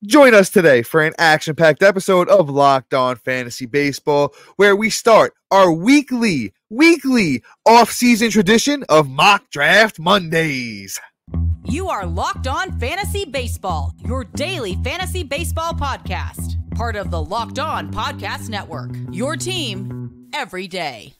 Join us today for an action-packed episode of Locked On Fantasy Baseball, where we start our weekly off-season tradition of Mock Draft Mondays. You are Locked On Fantasy Baseball, your daily fantasy baseball podcast. Part of the Locked On Podcast Network, your team every day.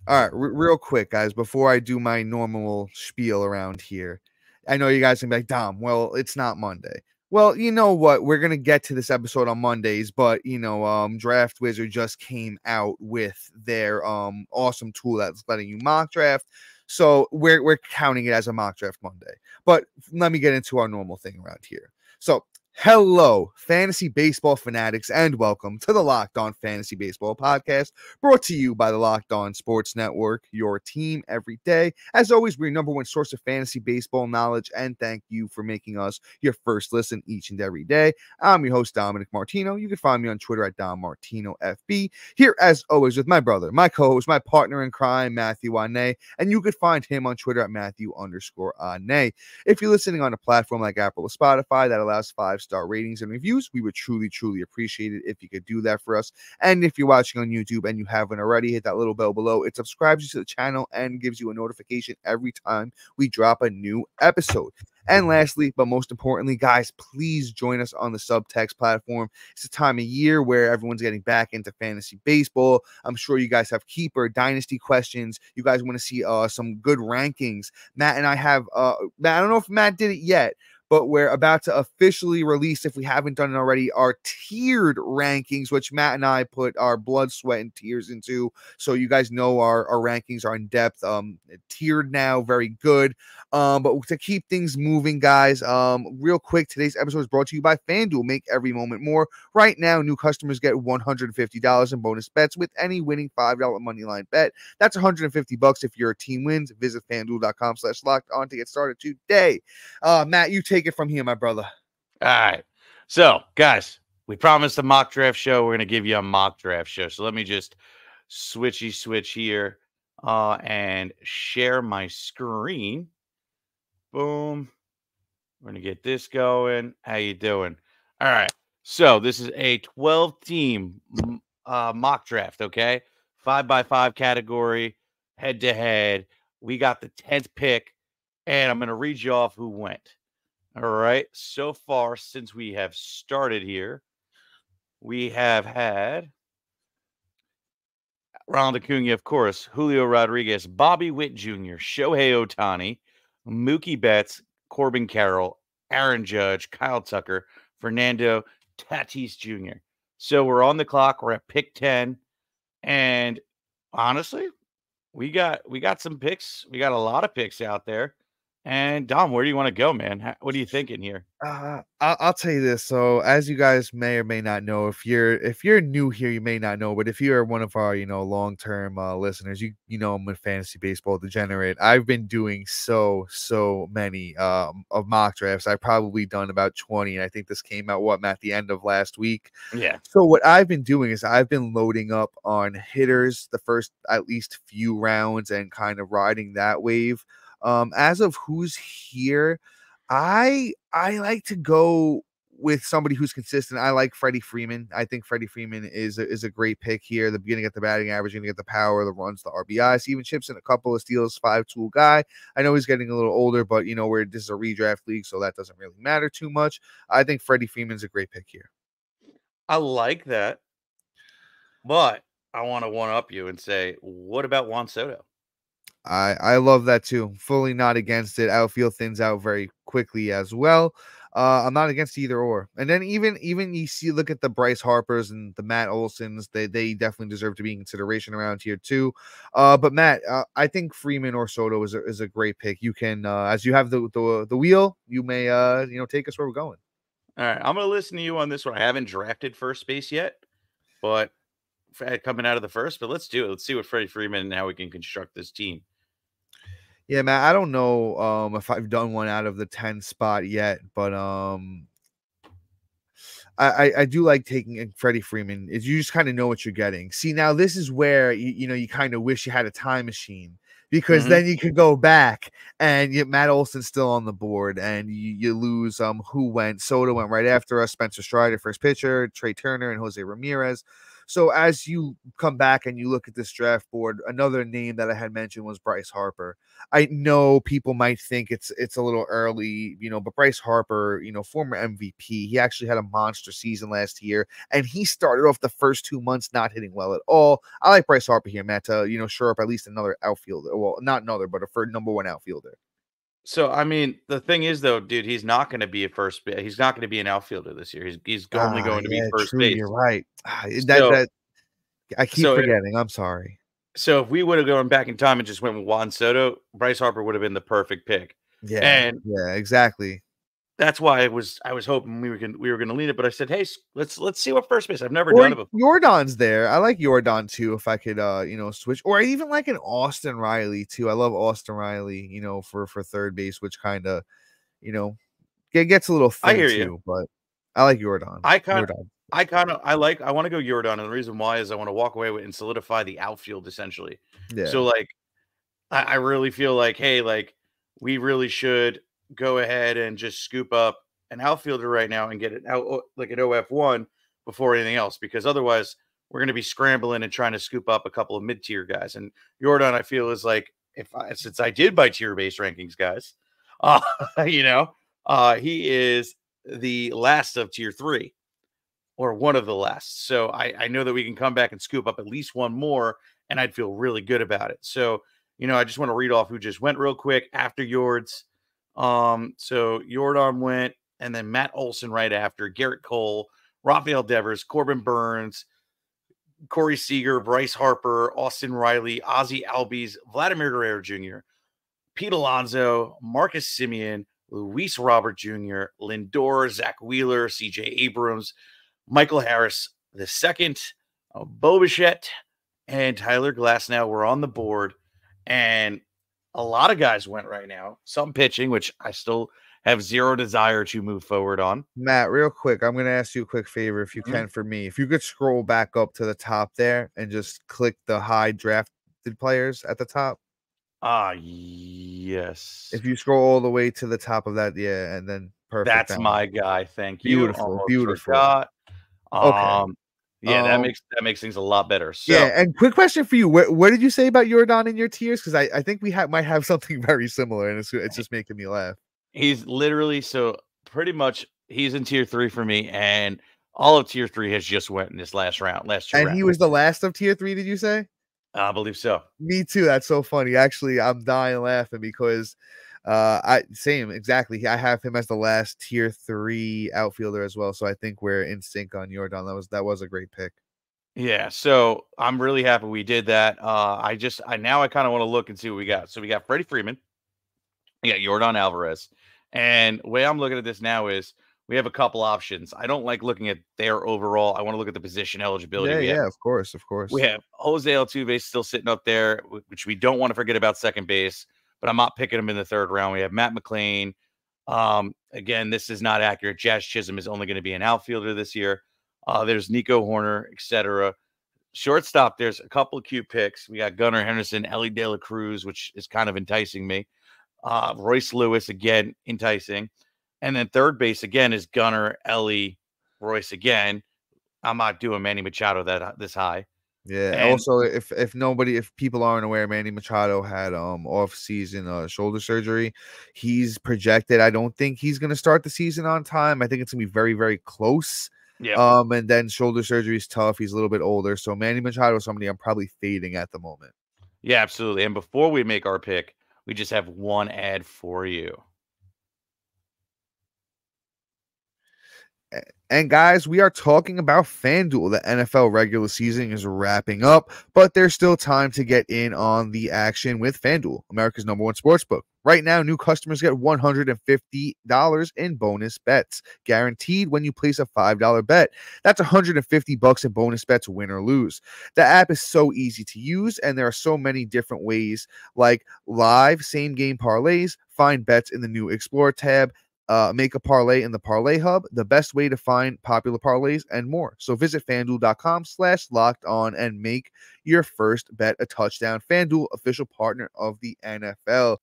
All right, real quick, guys, before I do my normal spiel around here, I know you guys can be like, Dom, well, it's not Monday. Well, you know what? We're going to get to this episode on Mondays, but, Draft Wizard just came out with their awesome tool that's letting you mock draft. So we're counting it as a mock draft Monday. But let me get into our normal thing around here. So hello, fantasy baseball fanatics, and welcome to the Locked On Fantasy Baseball podcast, brought to you by the Locked On Sports Network, your team every day. As always, we're your number one source of fantasy baseball knowledge, and thank you for making us your first listen each and every day. I'm your host, Dominic Martino. You can find me on Twitter at DomMartinoFB. Here, as always, with my brother, my co-host, my partner in crime, Matthew Ane, and you could find him on Twitter at Matthew_Ane. If you're listening on a platform like Apple or Spotify that allows 5-star ratings and reviews, we would truly appreciate it if you could do that for us. And if you're watching on YouTube and you haven't already, hit that little bell below. It subscribes you to the channel and gives you a notification every time we drop a new episode. And lastly, but most importantly, guys, please join us on the Subtext platform. It's a time of year where everyone's getting back into fantasy baseball. I'm sure you guys have keeper dynasty questions. You guys want to see some good rankings. Matt and I have Matt, I don't know if Matt did it yet, but we're about to officially release, if we haven't done it already, our tiered rankings, which Matt and I put our blood, sweat, and tears into. So you guys know our rankings are in depth, tiered now, very good. But to keep things moving, guys, real quick, today's episode is brought to you by FanDuel. Make every moment more. Right now, new customers get $150 in bonus bets with any winning $5 money line bet. That's $150 if your team wins. Visit FanDuel.com/locked-on to get started today. Matt, you take it from here, my brother. All right. So, guys, we promised a mock draft show. We're going to give you a mock draft show. So let me just switch here and share my screen. Boom. We're going to get this going. How you doing? All right. So this is a 12-team mock draft, okay? 5x5 category, head-to-head. We got the 10th pick, and I'm going to read you off who went. All right. So far, since we have started here, we have had Ronald Acuna, of course, Julio Rodriguez, Bobby Witt Jr., Shohei Ohtani, Mookie Betts, Corbin Carroll, Aaron Judge, Kyle Tucker, Fernando Tatis Jr. So we're on the clock. We're at pick 10. And honestly, we got some picks. We got a lot of picks out there. And Dom, where do you want to go, man? What are you thinking here? I'll tell you this. So, as you guys may or may not know, if you're new here, you may not know, but if you're one of our long-term listeners, you know I'm a fantasy baseball degenerate. I've been doing so many of mock drafts. I've probably done about 20, and I think this came out at the end of last week. Yeah. So what I've been doing is I've been loading up on hitters the first at least few rounds and kind of riding that wave. As of who's here, I like to go with somebody who's consistent. I like Freddie Freeman. I think Freddie Freeman is a great pick here. The beginning at the batting average, going to get the power, the runs, the RBIs. He even chips in a couple of steals, 5-tool guy. I know he's getting a little older, but where this is a redraft league, so that doesn't really matter too much. I think Freddie Freeman's a great pick here. I like that, but I want to one-up you and say, what about Juan Soto? I love that too. Fully not against it. Outfield thins out very quickly as well. I'm not against either or. And then even you see, look at the Bryce Harpers and the Matt Olsons. They definitely deserve to be in consideration around here too. But Matt, I think Freeman or Soto is a great pick. You can as you have the wheel, you may take us where we're going. All right, I'm gonna listen to you on this one. I haven't drafted first base yet, but coming out of the first, but let's do it. Let's see what Freddie Freeman and how we can construct this team. Yeah, man, I don't know if I've done one out of the 10 spot yet, but I do like taking Freddie Freeman. Is you just kind of know what you're getting. See, now this is where you kind of wish you had a time machine, because then you could go back and Matt Olson's still on the board, and you lose who went. Soto went right after us, Spencer Strider first pitcher, Trey Turner and Jose Ramirez. So as you come back and you look at this draft board, another name that I had mentioned was Bryce Harper. I know people might think it's a little early, but Bryce Harper, former MVP, he actually had a monster season last year, and he started off the first 2 months not hitting well at all. I like Bryce Harper here, Matt, to shore up at least another outfielder. Well, not another, but a number one outfielder. So, I mean, the thing is, though, dude, he's not going to be He's not going to be an outfielder this year. He's only going to be first true, base. You're right. So, I keep forgetting. I'm sorry. So if we would have gone back in time and just went with Juan Soto, Bryce Harper would have been the perfect pick. Yeah, exactly. That's why I was hoping we were going to lean it, but I said, hey, let's see what first base. I've never done it before. Jordan's there. I like Jordan too. If I could, switch, or I even like an Austin Riley too. I love Austin Riley. For third base, which kind of, gets a little thin I hear too. you. But I like Jordan. I want to go Jordan, and the reason why is I want to walk away with and solidify the outfield essentially. Yeah. So I really feel like, hey, we really should go ahead and just scoop up an outfielder right now and get it out like an OF1 before anything else, because otherwise we're going to be scrambling and trying to scoop up a couple of mid-tier guys. And Jordan, I feel, is like, since I did buy tier-based rankings, guys, he is the last of tier 3 or one of the last. So I know that we can come back and scoop up at least one more, and I'd feel really good about it. So, I just want to read off who just went real quick after Yords. So Jordan went, and then Matt Olson right after, Garrett Cole, Rafael Devers, Corbin Burns, Corey Seager, Bryce Harper, Austin Riley, Ozzie Albies, Vladimir Guerrero Jr., Pete Alonso, Marcus Simeon, Luis Robert Jr., Lindor, Zach Wheeler, CJ Abrams, Michael Harris II, Bo Bichette, and Tyler Glasnow were on the board. And a lot of guys went right now. Some pitching, which I still have zero desire to move forward on. Matt, real quick, I'm going to ask you a quick favor, if you can, for me. If you could scroll back up to the top there and just click the high drafted players at the top. Yes. If you scroll all the way to the top of that, yeah, and then perfect. That's my guy. Thank you. Beautiful. Forgot. Okay. Yeah, that makes things a lot better. So, yeah, and quick question for you: what did you say about Jordan in your tiers? Because I think we might have something very similar, and it's just making me laugh. He's literally pretty much he's in tier 3 for me, and all of tier 3 has just went in this last round. And he was the last of tier 3. Did you say? I believe so. Me too. That's so funny. Actually, I'm dying laughing because same exactly. I have him as the last tier 3 outfielder as well. So I think we're in sync on Jordan. That was a great pick. Yeah, so I'm really happy we did that. I now kind of want to look and see what we got. So we got Freddie Freeman, we got Jordan Alvarez, and the way I'm looking at this now is we have a couple options. I don't like looking at their overall. I want to look at the position eligibility. Yeah, of course. We have Jose Altuve still sitting up there, which we don't want to forget about second base, but I'm not picking him in the third round. We have Matt McLean. Again, this is not accurate. Jazz Chisholm is only going to be an outfielder this year. There's Nico Horner, etc. Shortstop, there's a couple of cute picks. We got Gunnar Henderson, Ellie De La Cruz, which is kind of enticing me. Royce Lewis, again, enticing. And then third base, again, is Gunnar, Ellie, Royce again. I'm not doing Manny Machado this high. Yeah. And also, if people aren't aware, Manny Machado had off-season shoulder surgery. He's projected. I don't think he's going to start the season on time. I think it's going to be very, very close. Yeah. And then shoulder surgery is tough. He's a little bit older. So Manny Machado is somebody I'm probably fading at the moment. Yeah, absolutely. And before we make our pick, we just have one ad for you. And guys, we are talking about FanDuel. The NFL regular season is wrapping up, but there's still time to get in on the action with FanDuel, America's #1 sportsbook. Right now, new customers get $150 in bonus bets, guaranteed when you place a $5 bet. That's $150 in bonus bets, win or lose. The app is so easy to use, and there are so many different ways, like live same-game parlays, find bets in the new Explore tab, make a parlay in the Parlay Hub, the best way to find popular parlays, and more. So visit FanDuel.com/lockedon and make your first bet a touchdown. FanDuel, official partner of the NFL.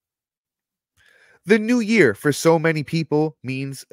The new year for so many people means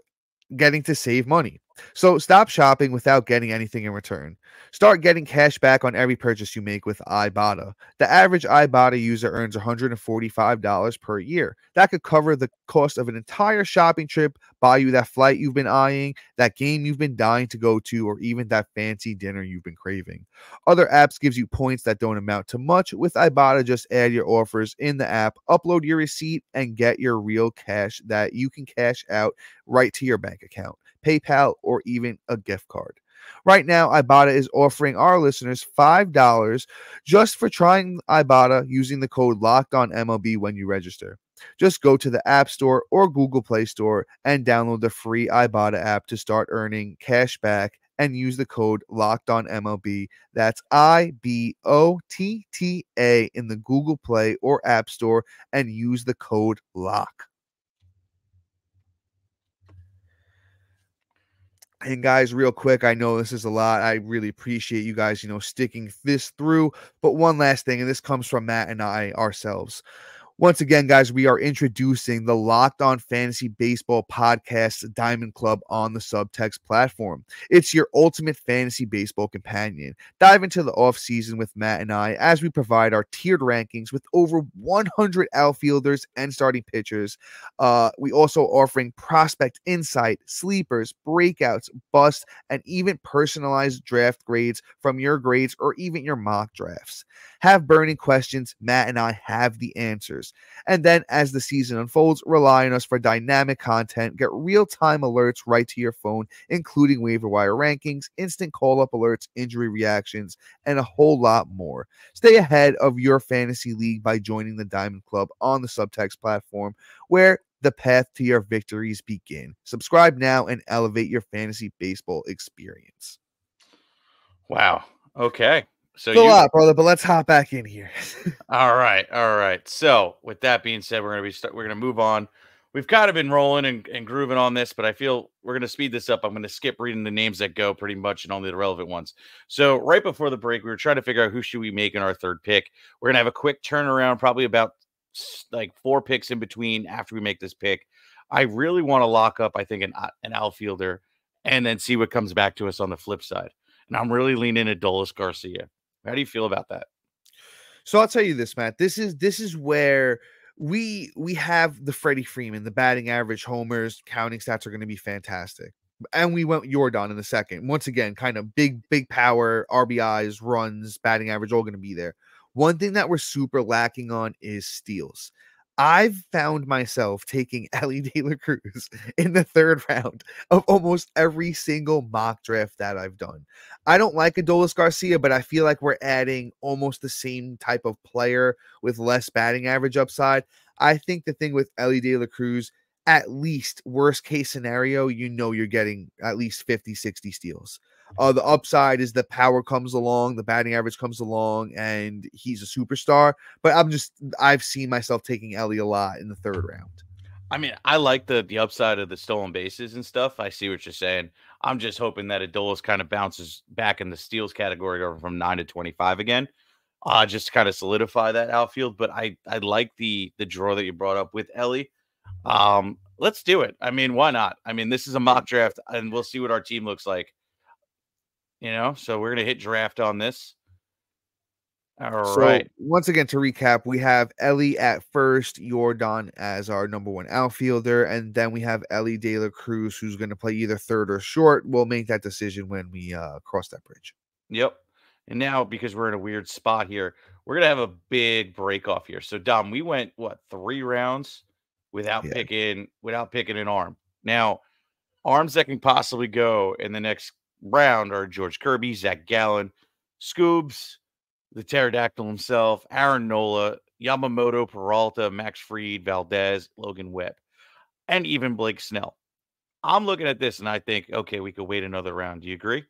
getting to save money. So stop shopping without getting anything in return. Start getting cash back on every purchase you make with Ibotta. The average Ibotta user earns $145 per year. That could cover the cost of an entire shopping trip, buy you that flight you've been eyeing, that game you've been dying to go to, or even that fancy dinner you've been craving. Other apps gives you points that don't amount to much. With Ibotta, just add your offers in the app, upload your receipt, and get your real cash that you can cash out right to your bank account, PayPal, or even a gift card. Right now, Ibotta is offering our listeners $5 just for trying Ibotta using the code LOCKEDONMLB when you register. Just go to the App Store or Google Play Store and download the free Ibotta app to start earning cash back and use the code LOCKEDONMLB. That's IBOTTA in the Google Play or App Store and use the code LOCK. And guys, real quick, I know this is a lot. I really appreciate you guys, sticking this through. But one last thing, and this comes from Matt and I ourselves. Once again, guys, we are introducing the Locked On Fantasy Baseball Podcast Diamond Club on the Subtext platform. It's your ultimate fantasy baseball companion. Dive into the offseason with Matt and I as we provide our tiered rankings with over 100 outfielders and starting pitchers. We also offering prospect insight, sleepers, breakouts, busts, and even personalized draft grades from your grades or even your mock drafts. Have burning questions, Matt and I have the answers. And then as the season unfolds, rely on us for dynamic content, get real-time alerts right to your phone, including waiver wire rankings, instant call-up alerts, injury reactions, and a whole lot more. Stay ahead of your fantasy league by joining the Diamond Club on the Subtext platform, where the path to your victories begin. Subscribe now and elevate your fantasy baseball experience. Wow. Okay. So it's a lot, brother, but let's hop back in here. All right. So with that being said, we're gonna move on. We've kind of been rolling and grooving on this, but I feel we're gonna speed this up. I'm gonna skip reading the names that go pretty much and only the relevant ones. So right before the break, we were trying to figure out who should we make in our third pick. We're gonna have a quick turnaround, probably about like 4 picks in between after we make this pick. I really want to lock up, I think, an outfielder and then see what comes back to us on the flip side. And I'm really leaning Adolis Garcia. How do you feel about that? So I'll tell you this, Matt. This is where we have the Freddie Freeman, the batting average, homers, counting stats are going to be fantastic. And we went Jordan in the second. Once again, kind of big power, RBIs, runs, batting average, all going to be there. One thing that we're super lacking on is steals. I've found myself taking Ellie De La Cruz in the third round of almost every single mock draft that I've done. I don't like Adolis Garcia, but I feel like we're adding almost the same type of player with less batting average upside. I think the thing with Ellie De La Cruz, at least worst case scenario, you're getting at least 50, 60 steals. The upside is the power comes along, the batting average comes along, and he's a superstar. But I've seen myself taking Ellie a lot in the third round. I mean, I like the upside of the stolen bases and stuff. I see what you're saying. I'm just hoping that Adolis kind of bounces back in the steals category over from 9 to 25 again, just to kind of solidify that outfield. But I like the draw that you brought up with Ellie. Let's do it. I mean, why not? I mean, this is a mock draft, and we'll see what our team looks like. So we're going to hit draft on this. All right. Once again, to recap, we have Ellie at first, Jordan as our number 1 outfielder, and then we have Ellie De La Cruz, who's going to play either third or short. We'll make that decision when we cross that bridge. Yep. And now, because we're in a weird spot here, we're going to have a big break off here. So, Dom, we went, 3 rounds without picking an arm. Now, Arms that can possibly go in the next round are George Kirby, Zach Gallen, Scoobs, the pterodactyl himself, Aaron Nola, Yamamoto, Peralta, Max Fried, Valdez, Logan Webb, and even Blake Snell. I'm looking at this and I think, okay, we could wait another round. Do you agree?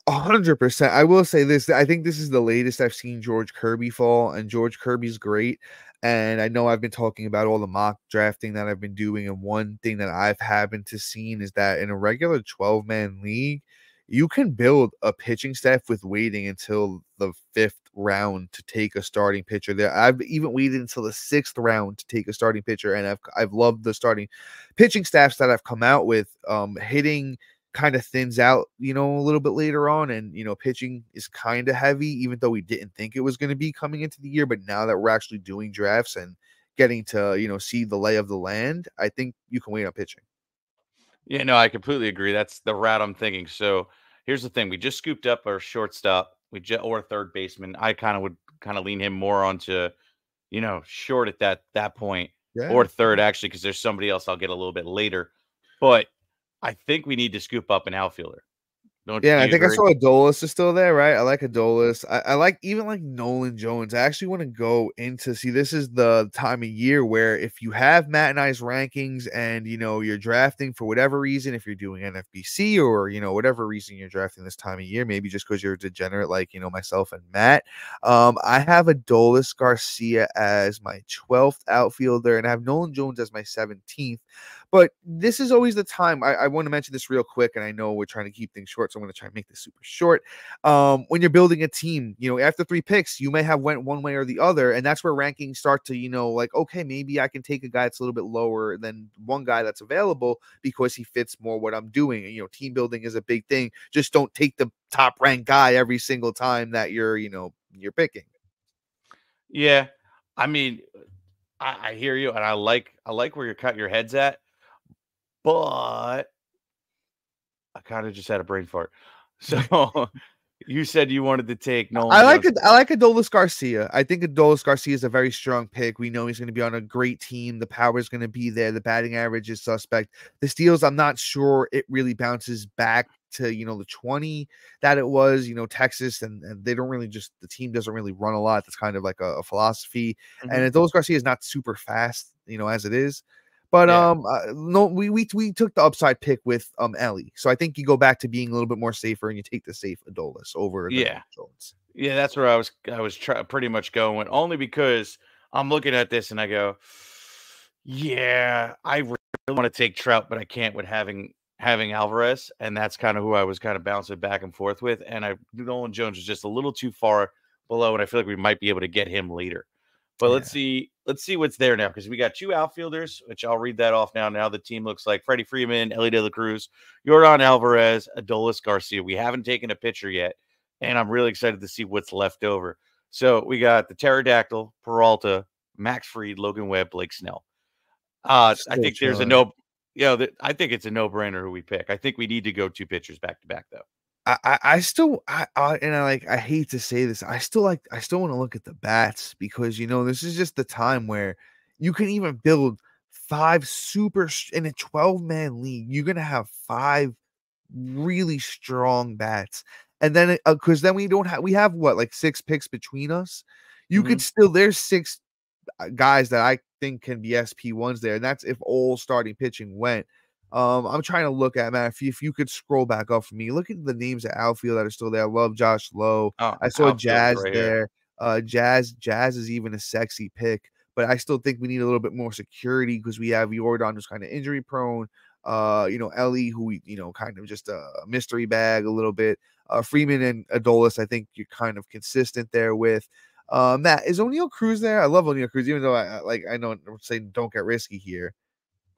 100%. I will say this. I think this is the latest I've seen George Kirby fall, and George Kirby's great. And I know I've been talking about all the mock drafting that I've been doing, and one thing that I've happened to seen is that in a regular 12-man league, you can build a pitching staff with waiting until the 5th round to take a starting pitcher. There, I've even waited until the 6th round to take a starting pitcher, and I've loved the starting pitching staffs that I've come out with. Hitting kind of thins out, a little bit later on, and pitching is kind of heavy, even though we didn't think it was going to be coming into the year. But now that we're actually doing drafts and getting to see the lay of the land, I think you can wait on pitching. Yeah, no, I completely agree. That's the route I'm thinking. So here's the thing: we just scooped up our shortstop, or third baseman. I would lean him more onto short at that point, or third actually, because there's somebody else I'll get a little bit later, but I think we need to scoop up an outfielder. I think I saw Adolis is still there, right? I like Adolis. I like even like Nolan Jones. I actually want to go into this is the time of year where if you have Matt and I's rankings and you're drafting for whatever reason, if you're doing NFBC or whatever reason you're drafting this time of year, maybe just because you're a degenerate like myself and Matt. I have Adolis Garcia as my 12th outfielder, and I have Nolan Jones as my 17th. But this is always the time. I want to mention this real quick, and I know we're trying to keep things short, so I'm going to try and make this super short. When you're building a team, after 3 picks, you may have went one way or the other, and that's where rankings start to, like, okay, maybe I can take a guy that's a little bit lower than one guy that's available because he fits more what I'm doing. And, team building is a big thing. Just don't take the top ranked guy every single time that you're picking. Yeah, I mean, I hear you, and I like where you're cutting your heads at. But I kind of just had a brain fart. So you said you wanted to take Nolan. I like Adolis Garcia. I think Adolis Garcia is a very strong pick. We know he's going to be on a great team. The power is going to be there. The batting average is suspect. The steals, I'm not sure it really bounces back to the 20 that it was. Texas, and they don't really the team doesn't really run a lot. That's kind of like a philosophy. Mm-hmm. And Adolis Garcia is not super fast, as it is. But no, we took the upside pick with Ellie, so I think you go back to being a little bit more safer and you take the safe Adolis over the Jones. Yeah, that's where I was pretty much going, only because I'm looking at this and I go, yeah, I really want to take Trout, but I can't with having Alvarez, and that's kind of who I was kind of bouncing back and forth with, and Nolan Jones is just a little too far below, and I feel like we might be able to get him later. But let's see what's there now, because we got 2 outfielders, which I'll read that off now. Now the team looks like Freddie Freeman, Ellie De La Cruz, Yordan Alvarez, Adolis Garcia. We haven't taken a pitcher yet, and I'm really excited to see what's left over. So we got the pterodactyl, Peralta, Max Fried, Logan Webb, Blake Snell. I think there's I think it's a no-brainer who we pick. I think we need to go 2 pitchers back to back, though. I hate to say this. I still want to look at the bats, because this is just the time where you can even build 5 super in a 12-man league. You're gonna have 5 really strong bats, and then because then we have what, like 6 picks between us. You could still, there's 6 guys that I think can be SP1s there, and that's if all starting pitching went. I'm trying to look at, man, if you could scroll back up for me, look at the names of outfield that are still there. I love Josh Lowe. I saw Jazz right there. Jazz is even a sexy pick, but I still think we need a little bit more security because we have Yordan, who's kind of injury prone. Ellie, who kind of just a mystery bag a little bit. Freeman and Adolis, I think you're kind of consistent there with. Matt, is O'Neal Cruz there? I love O'Neal Cruz, even though I know I'm saying don't get risky here.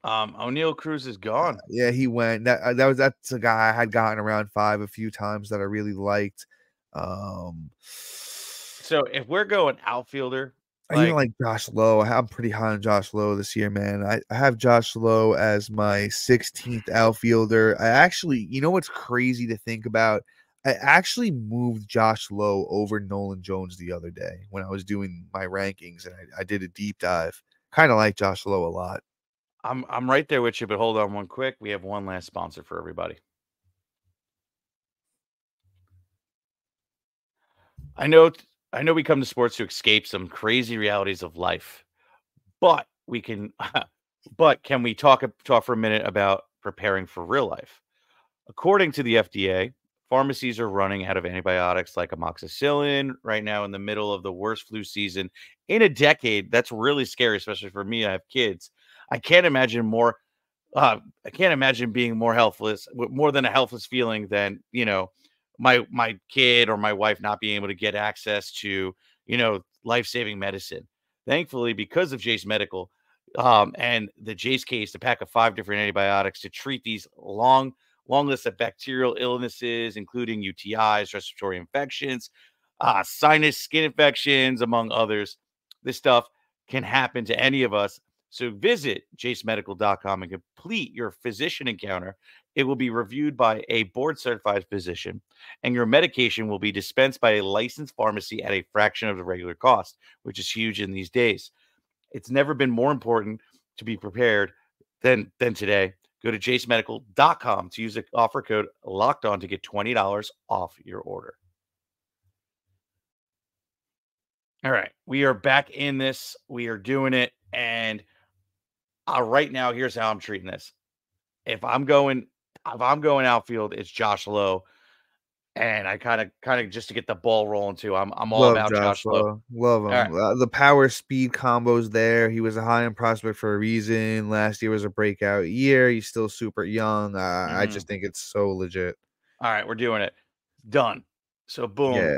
O'Neal Cruz is gone. Yeah, he went. That's a guy I had gotten around 5 a few times that I really liked. So if we're going outfielder, I even like Josh Lowe. I'm pretty high on Josh Lowe this year, man. I have Josh Lowe as my 16th outfielder. I actually, what's crazy to think about? I actually moved Josh Lowe over Nolan Jones the other day when I was doing my rankings, and I did a deep dive. Kind of like Josh Lowe a lot. I'm right there with you, but hold on one quick. We have one last sponsor for everybody. I know we come to sports to escape some crazy realities of life, but we can but can we talk for a minute about preparing for real life? According to the FDA, pharmacies are running out of antibiotics like amoxicillin right now in the middle of the worst flu season in a decade. That's really scary, especially for me. I have kids. I can't imagine more I can't imagine being more helpless, more than a helpless feeling than, my kid or my wife not being able to get access to, life-saving medicine. Thankfully, because of Jase Medical, and the Jase Case, the pack of 5 different antibiotics to treat these long list of bacterial illnesses, including UTIs, respiratory infections, sinus, skin infections, among others. This stuff can happen to any of us. So visit jasemedical.com and complete your physician encounter. It will be reviewed by a board certified physician, and your medication will be dispensed by a licensed pharmacy at a fraction of the regular cost, which is huge in these days. It's never been more important to be prepared than today. Go to jasemedical.com to use the offer code locked on to get $20 off your order. All right, we are back in this. We are doing it. And right now, here's how I'm treating this. If I'm going outfield, it's Josh Lowe. And I kind of just to get the ball rolling too. I'm all Love about Josh Lowe. Love him. Right. The power speed combos there. He was a high end prospect for a reason. Last year was a breakout year. He's still super young. I just think it's so legit. All right, we're doing it. Done. So boom. Yeah.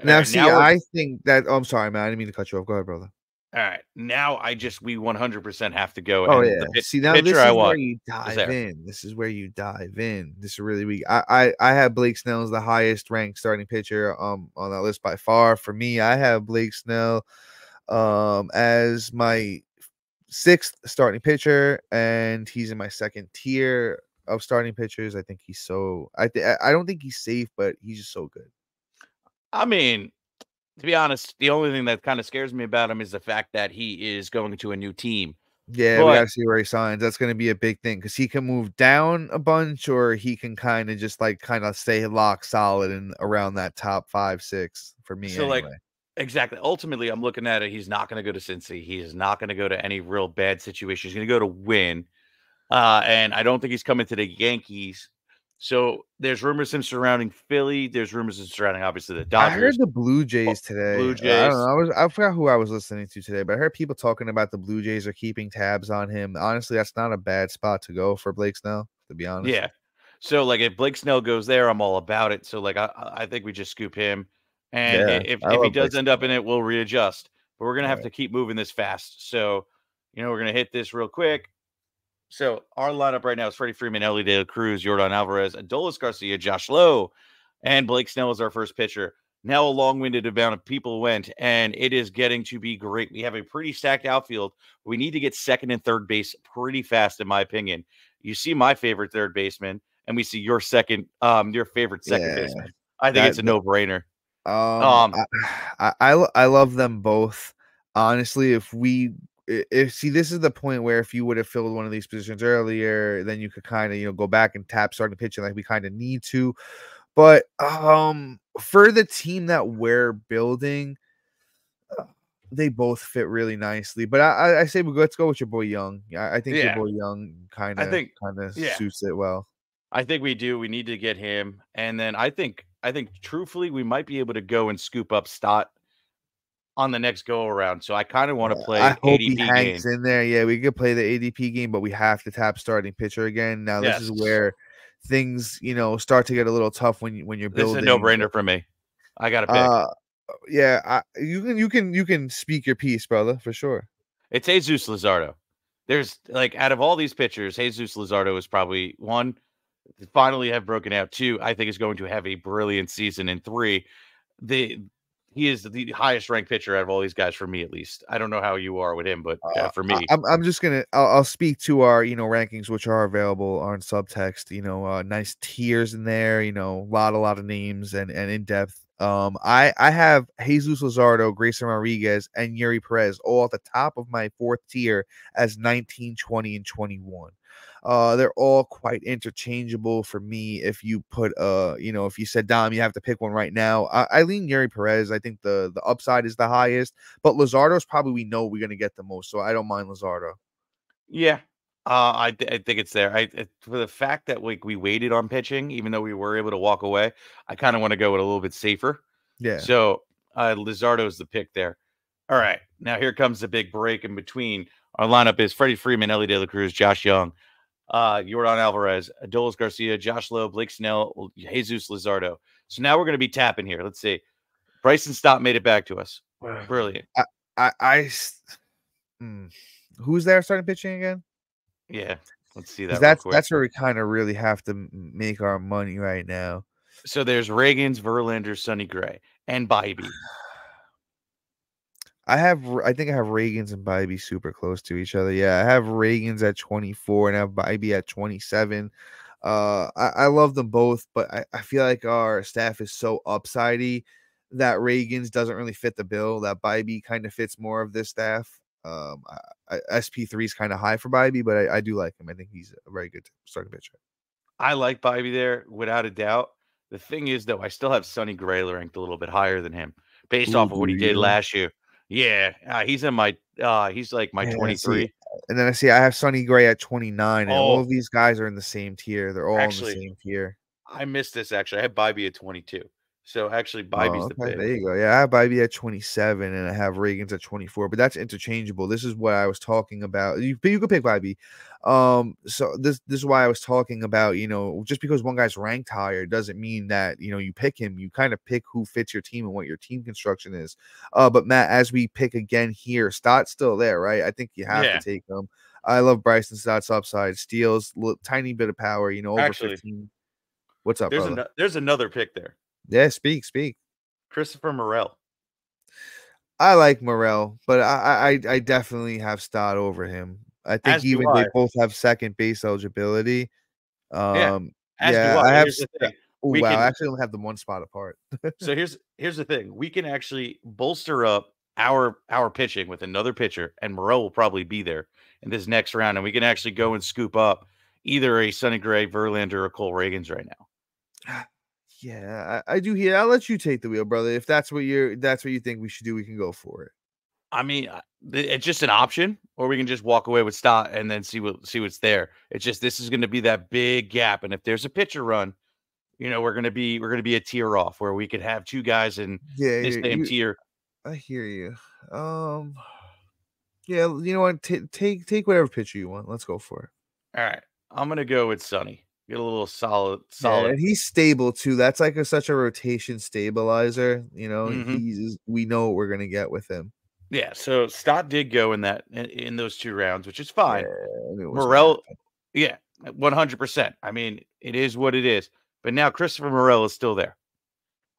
Now, Now see, I think that. Oh, I'm sorry, man. I didn't mean to cut you off. Go ahead, brother. All right. Now we 100% have to go. Oh, and yeah. See, now this is where you dive in. This is where you dive in. This is really weak. I have Blake Snell as the highest ranked starting pitcher on that list by far. For me, I have Blake Snell as my 6th starting pitcher, and he's in my 2nd tier of starting pitchers. I think he's so I don't think he's safe, but he's just so good. I mean, to be honest, the only thing that kind of scares me about him is the fact that he is going to a new team. Yeah, we got to see where he signs. That's going to be a big thing because he can move down a bunch, or he can kind of just stay locked solid and around that top 5, 6 for me. So anyway. Exactly. Ultimately, I'm looking at it. He's not going to go to Cincy. He is not going to go to any real bad situation. He's going to go to win. And I don't think he's coming to the Yankees. So there's rumors him surrounding Philly. There's rumors him surrounding obviously the Dodgers. I heard the Blue Jays today. Blue Jays. I don't know. I forgot who I was listening to today, but I heard people talking about the Blue Jays are keeping tabs on him. Honestly, that's not a bad spot to go for Blake Snell, to be honest. Yeah. So if Blake Snell goes there, I'm all about it. So I think we just scoop him. And if he does end up in it, we'll readjust. But we're gonna have to keep moving this fast. So, we're gonna hit this real quick. So our lineup right now is Freddie Freeman, Ellie De La Cruz, Yordan Alvarez, Adolis Garcia, Josh Lowe, and Blake Snell is our first pitcher. Now a long-winded amount of people went, and it is getting to be great. We have a pretty stacked outfield. We need to get second and third base pretty fast, in my opinion. You see my favorite third baseman, and we see your favorite second baseman. I think it's a no-brainer. I love them both. Honestly, this is the point where if you would have filled one of these positions earlier, then you could kind of go back and tap starting pitching like we kind of need to. But for the team that we're building, they both fit really nicely. But I say let's go with your boy Young. I think your boy Young kind of suits it well. I think we do. We need to get him, and then I think truthfully we might be able to go and scoop up Stott on the next go around. So I kind of want to play. I hope he hangs in there. Yeah, we could play the ADP game, but we have to tap starting pitcher again. Now this is where things, start to get a little tough when you're building. This is a no-brainer for me. I got to pick. Yeah, you can speak your piece, brother, for sure. It's Jesus Luzardo. There's out of all these pitchers, Jesus Luzardo is probably one. Finally have broken out. 2, I think is going to have a brilliant season. And 3, he is the highest ranked pitcher out of all these guys for me, at least. I don't know how you are with him, but for me, I'm just gonna I'll speak to our rankings, which are available on subtext. Nice tiers in there. A lot of names and in depth I have Jesus Luzardo, Grayson Rodriguez, and Yuri Perez all at the top of my 4th tier as 19, 20, and 21. They're all quite interchangeable for me. If you put if you said, Dom, you have to pick one right now, I lean Yuri Perez. I think the upside is the highest, but Luzardo's probably we know we're gonna get the most, so I don't mind Luzardo. Yeah. I think it's there. For the fact that we waited on pitching, even though we were able to walk away, I kind of want to go with a little bit safer. Yeah. So Luzardo is the pick there. All right. Now here comes the big break in between. Our lineup is Freddie Freeman, Ellie De La Cruz, Josh Young, Yordan Alvarez, Adolis Garcia, Josh Lowe, Blake Snell, Jesus Luzardo. So now we're going to be tapping here. Let's see. Bryson Stott made it back to us. Brilliant. Who's there starting pitching again? Yeah, let's see that. That's where we kind of really have to make our money right now. So there's Reagans, Verlander, Sonny Gray, and Bybee. I think I have Reagans and Bybee super close to each other. Yeah, I have Reagans at 24 and I have Bybee at 27. I love them both, but I feel like our staff is so upsidey that Reagans doesn't really fit the bill. That Bybee kind of fits more of this staff. SP3 is kind of high for Bybee, but I do like him. I think he's a very good starting pitcher. I like Bybee there without a doubt. The thing is, though, I still have Sonny Gray ranked a little bit higher than him based off of what he did last year. Yeah, he's in my he's like my 23. And then I have Sonny Gray at 29, and all of these guys are in the same tier. They're all in the same tier. I missed this actually. I have Bybee at 22. So actually, Bybee's the pick. There you go. Yeah, I have Bybee at 27, and I have Reagans at 24. But that's interchangeable. This is what I was talking about. You could pick Bybee. So this is why I was talking about. Just because one guy's ranked higher doesn't mean that you pick him. You kind of pick who fits your team and what your team construction is. But Matt, as we pick again here, Stott's still there, right? I think you have to take him. I love Bryson Stott's upside, steals, tiny bit of power. Over 15. What's up, brother? There's another pick there. Yeah, speak. Christopher Morel. I like Morel, but I definitely have Stott over him. I think they both have second base eligibility. I have. I actually only have them one spot apart. So here's the thing: we can actually bolster up our pitching with another pitcher, and Morel will probably be there in this next round, and we can actually go and scoop up either a Sonny Gray, Verlander, or Cole Reagans right now. Yeah, I do hear. I'll let you take the wheel, brother. If that's what you think we should do, we can go for it. I mean, it's just an option, or we can just walk away with Stott and then see what's there. It's just this is going to be that big gap, and if there's a pitcher run, we're going to be a tier off where we could have two guys in this same tier. I hear you. Yeah, you know what? Take whatever pitcher you want. Let's go for it. All right, I'm going to go with Sonny. Get a little solid. Yeah, and he's stable too. That's like such a rotation stabilizer. We know what we're gonna get with him. Yeah. So Stott did go in those 2 rounds, which is fine. Yeah, Morel, 100%. I mean, it is what it is. But now Christopher Morel is still there.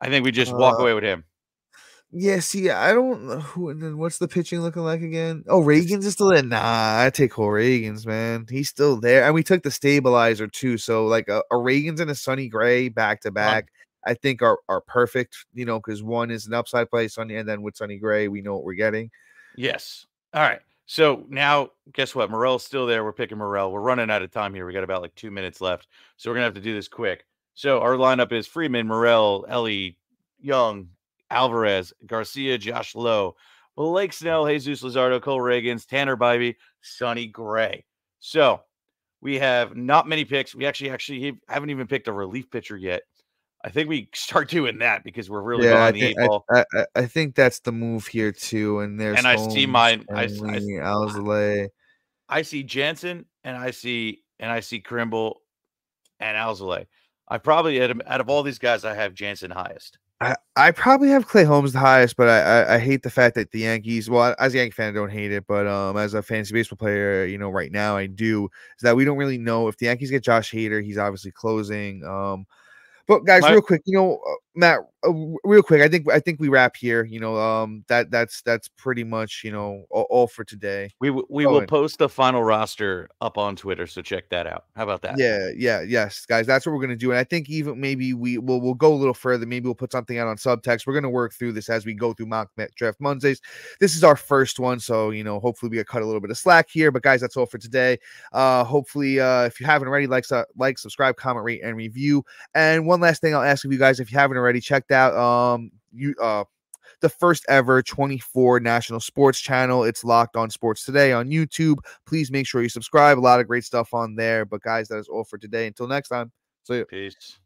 I think we just walk away with him. Yeah, see, I don't know what's the pitching looking like again. Oh, Reagans is still there. Nah, I take Cole Reagans, man. He's still there, and we took the stabilizer too. So like a Reagans and a Sonny Gray back to back, I think are perfect. Because one is an upside play, Sonny, and then with Sonny Gray, we know what we're getting. Yes. All right. So now, guess what? Morel's still there. We're picking Morel. We're running out of time here. We got about like 2 minutes left, so we're gonna have to do this quick. So our lineup is Freeman, Morel, Ellie, Young, Alvarez, Garcia, Josh Lowe, Blake Snell, Jesus Luzardo, Cole Reagans, Tanner Bybee, Sonny Gray. So we have not many picks. We actually haven't even picked a relief pitcher yet. I think we start doing that because we're really on the 8 ball. I think that's the move here too. And there's I see mine. I see Jansen and I see Krimble and Alzolay. I probably out of all these guys, I have Jansen highest. I probably have Clay Holmes the highest, but I hate the fact that the Yankees, well, as a Yankee fan, I don't hate it, but as a fantasy baseball player, right now I do, is that we don't really know if the Yankees get Josh Hader. He's obviously closing. But guys, real quick, Matt, real quick, I think we wrap here. That's pretty much all for today. We will post the final roster up on Twitter, so check that out. How about that? Yes, guys, that's what we're gonna do. And I think even maybe we'll go a little further. Maybe we'll put something out on Subtext. We're gonna work through this as we go through mock draft Mondays. This is our first one, so hopefully we cut a little bit of slack here. But guys, that's all for today. Hopefully, if you haven't already, like, subscribe, comment, rate, and review. And one last thing I'll ask of you guys, if you haven't already, checked out the first ever 24 national sports channel. It's Locked On Sports Today on YouTube. Please make sure you subscribe. A lot of great stuff on there. But guys, that is all for today. Until next time, see you. Peace.